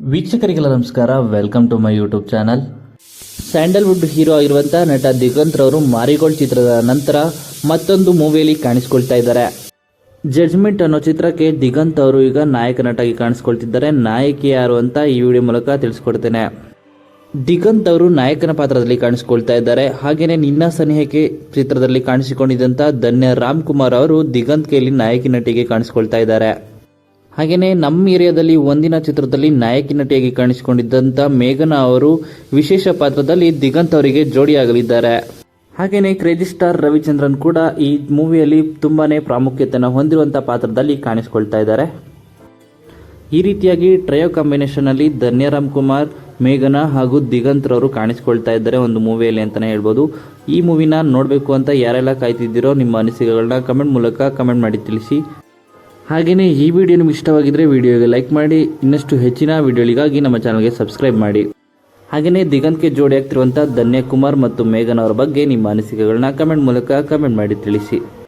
ವೀಕ್ಷಕರಿಗೆಲ್ಲ ನಮಸ್ಕಾರ. Welcome to my YouTube channel. Sandalwood hero ಆಗಿರುವಂಥ ನಟ ದಿಗಂತ್ ರವರು ಮಾರಿಗೋಲ್ಡ್ ಚಿತ್ರದ ನಂತರ ಮತ್ತೊಂದು ಮೂವಿಯಲ್ಲಿ ಕಾಣಿಸ್ಕೊಳ್ತಾ ಇದ್ದಾರೆ. ಜಡ್ಜ್ಮೆಂಟ್ ಅನ್ನೋ ಚಿತ್ರಕ್ಕೆ ದಿಗಂತ್ ಅವರು ಈಗ ನಾಯಕ ನಟಾಗಿ ಕಾಣಿಸ್ಕೊಳ್ತಿದ್ದಾರೆ. ನಾಯಕಿ ಯಾರು ಅಂತ ಈ ವಿಡಿಯೋ ಮೂಲಕ ತಿಳಿಸ್ಕೊಡ್ತೇನೆ. ದಿಗಂತ್ ಅವರು ನಾಯಕನ ಪಾತ್ರದಲ್ಲಿ ಕಾಣಿಸ್ಕೊಳ್ತಾ ಇದ್ದಾರೆ. ಹಾಗೆಯೇ ನಿನ್ನ ಸನಿಹಕ್ಕೆ ಚಿತ್ರದಲ್ಲಿ ಕಾಣಿಸಿಕೊಂಡಿದ್ದಂಥ ಧನ್ಯ ರಾಮ್ ಕುಮಾರ್ ಅವರು ದಿಗಂತ್ ಕೈಲಿ ನಾಯಕಿ ನಟಿಗೆ ಕಾಣಿಸ್ಕೊಳ್ತಾ ಇದ್ದಾರೆ. ಹಾಗೆಯೇ ನಮ್ಮ ಏರಿಯಾದಲ್ಲಿ ಒಂದಿನ ಚಿತ್ರದಲ್ಲಿ ನಾಯಕಿ ನಟಿಯಾಗಿ ಕಾಣಿಸಿಕೊಂಡಿದ್ದಂಥ ಮೇಘನಾ ಅವರು ವಿಶೇಷ ಪಾತ್ರದಲ್ಲಿ ದಿಗಂತ್ ಅವರಿಗೆ ಜೋಡಿಯಾಗಲಿದ್ದಾರೆ. ಹಾಗೆಯೇ ಕ್ರೇಜಿ ಸ್ಟಾರ್ ರವಿಚಂದ್ರನ್ ಕೂಡ ಈ ಮೂವಿಯಲ್ಲಿ ತುಂಬಾನೇ ಪ್ರಾಮುಖ್ಯತೆಯನ್ನು ಹೊಂದಿರುವಂಥ ಪಾತ್ರದಲ್ಲಿ ಕಾಣಿಸ್ಕೊಳ್ತಾ ಇದ್ದಾರೆ. ಈ ರೀತಿಯಾಗಿ ಟ್ರಯೋ ಕಾಂಬಿನೇಷನ್ ಅಲ್ಲಿ ಧನ್ಯರಾಮ್ ಕುಮಾರ್, ಮೇಘನಾ ಹಾಗೂ ದಿಗಂತ್ ರವರು ಕಾಣಿಸ್ಕೊಳ್ತಾ ಇದ್ದಾರೆ ಒಂದು ಮೂವಿಯಲ್ಲಿ ಅಂತಾನೆ ಹೇಳ್ಬೋದು. ಈ ಮೂವಿನ ನೋಡಬೇಕು ಅಂತ ಯಾರೆಲ್ಲ ಕಾಯ್ತಿದ್ದೀರೋ ನಿಮ್ಮ ಅನಿಸಿಕೆಗಳನ್ನ ಕಮೆಂಟ್ ಮೂಲಕ ಕಮೆಂಟ್ ಮಾಡಿ ತಿಳಿಸಿ. ಹಾಗೆಯೇ ಈ ವಿಡಿಯೋ ನಿಮ್ಗೆ ಇಷ್ಟವಾಗಿದ್ದರೆ ವಿಡಿಯೋಗೆ ಲೈಕ್ ಮಾಡಿ, ಇನ್ನಷ್ಟು ಹೆಚ್ಚಿನ ವಿಡಿಯೋಗಳಿಗಾಗಿ ನಮ್ಮ ಚಾನಲ್ಗೆ ಸಬ್ಸ್ಕ್ರೈಬ್ ಮಾಡಿ. ಹಾಗೆಯೇ ದಿಗಂತ್ಗೆ ಜೋಡಿ ಆಗ್ತಿರುವಂಥ ಧನ್ಯ ಕುಮಾರ್ ಮತ್ತು ಮೇಘನಾ ಅವರ ಬಗ್ಗೆ ನಿಮ್ಮ ಅನಿಸಿಕೆಗಳನ್ನ ಕಮೆಂಟ್ ಮೂಲಕ ಕಮೆಂಟ್ ಮಾಡಿ ತಿಳಿಸಿ.